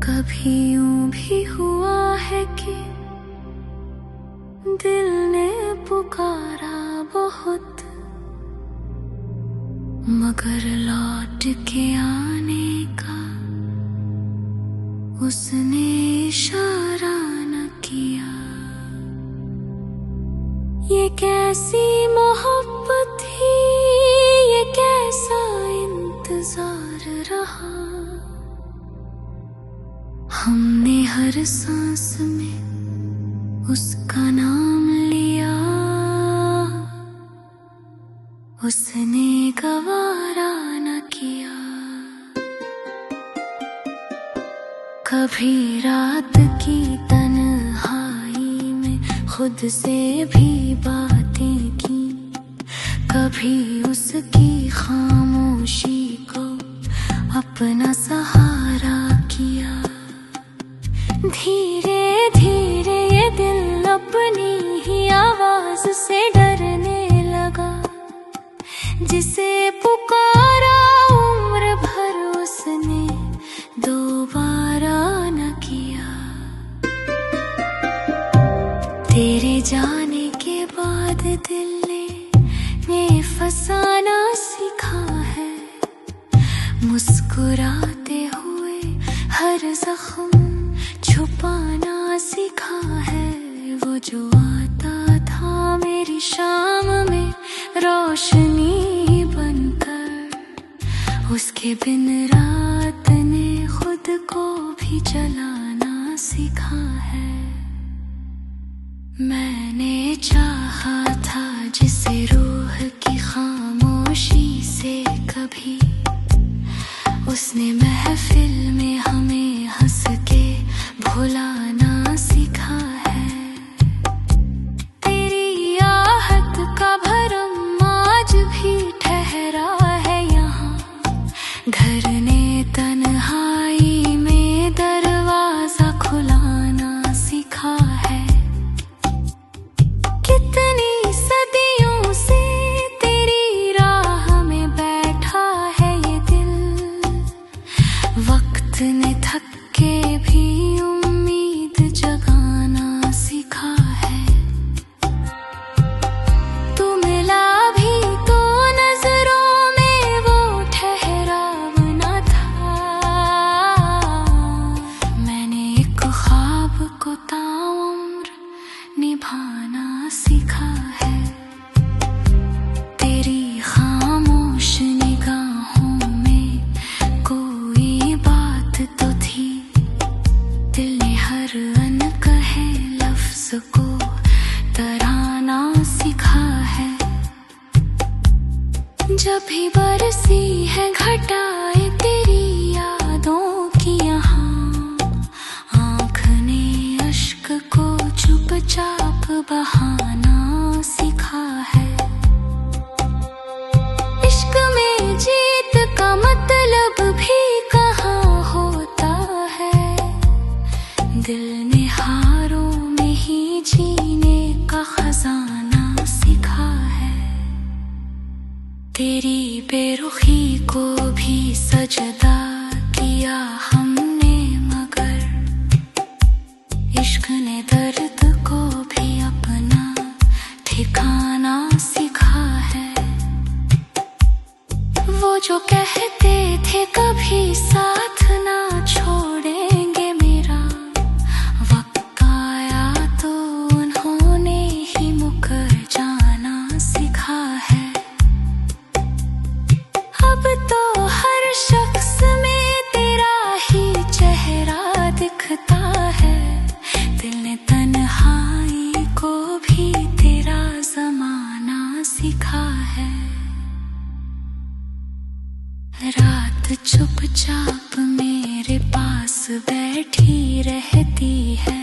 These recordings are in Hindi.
कभी यूं भी हुआ है कि दिल ने पुकारा बहुत, मगर लौट के आने का उसने इशारा न किया। ये कैसी मोहब्बत थी, ये कैसा इंतजार रहा। हमने हर सांस में उसका नाम लिया, उसने गवारा न किया। कभी रात की तन्हाई में खुद से भी बातें की, कभी उसकी खामोशी को अपना सहारा किया। धीरे धीरे ये दिल अपनी ही आवाज से डरने लगा, जिसे पुकारा उम्र भर उसने दोबारा न किया। तेरे जाने के बाद दिल ने फसाना सीखा है, मुस्कुराते हुए हर जख्म छुपाना सीखा है। वो जो आता था मेरी शाम में रोशनी बनकर, उसके बिन रात ने खुद को भी जलाना सीखा है। मैंने चाहा था जिसे रूह की खामोशी से कभी, उसने महफिल में हमें हंस के भुलाना सीखा है। तेरी आहट का भरम आज भी ठहरा है यहाँ, घर ने तन्हाई में दरवाजा खुलाना सीखा है। कितनी सदियों से तेरी राह में बैठा है ये दिल, वक्त ने थक के भी उम्मीद जगाना सीखा है। तू मिला भी तो नजरों में वो ठहराव न था। मैंने एक ख्वाब को ताउम्र निभाना सीखा है। तेरी खामोश निगाहों में कोई बात तो थी, दिल ने हर अनकहे लफ्ज को तराना सीखा है। जब भी बरसी है घटाए तेरी यादों की यहाँ, आँख ने अश्क को चुपचाप बहाना सीखा है। इश्क में जीत का मतलब भी कहाँ होता है, दिल ने हारों में ही जीने का खजाना सीखा है। तेरी बेरुखी को भी सजदा किया हमने, मगर इश्क ने दर्द को भी अपना ठिकाना सीखा है। वो जो कहते थे कभी साथ ना छोड़ेंगे मेरा, वक्त आया तो उन्होंने ही मुकर जाना सीखा है। अब तो हर शख्स में तेरा ही चेहरा दिखता है, दिल ने तन्हाई को भी तेरा जमाना सीखा है। रात चुपचाप मेरे पास बैठी रहती है,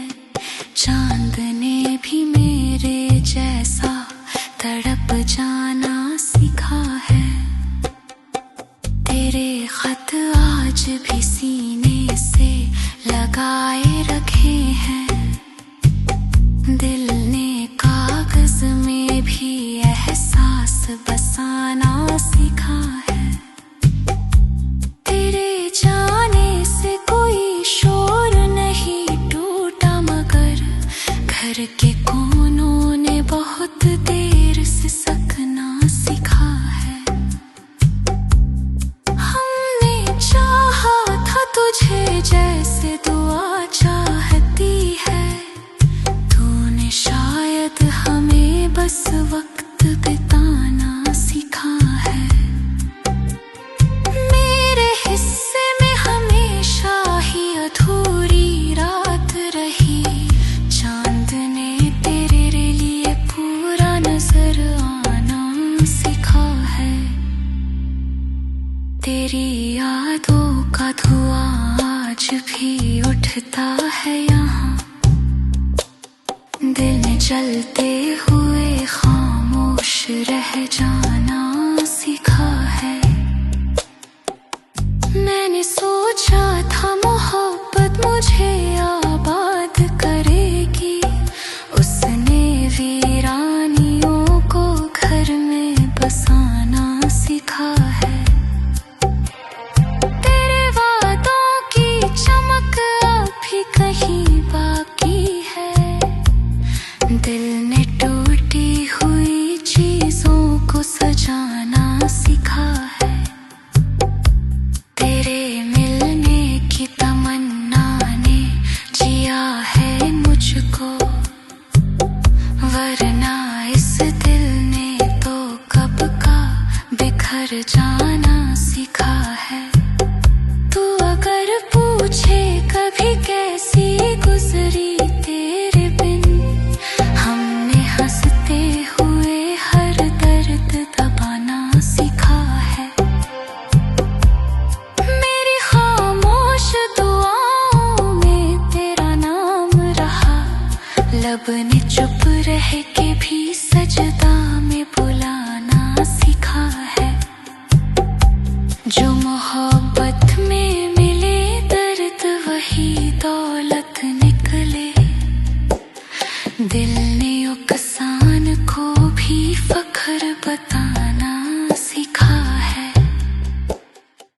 चांद ने भी मेरे जैसा तड़प जाना सीखा है। तेरे खत आज भी सीने से लगाए रखे हैं, दिल ने कागज में भी एहसास बसाना सीखा है। तेरे जाने से कोई शोर आज भी उठता है यहाँ, दिल ने चलते हुए खामोश रह जाना सीखा है। मैंने सोचा था मोहब्बत मुझे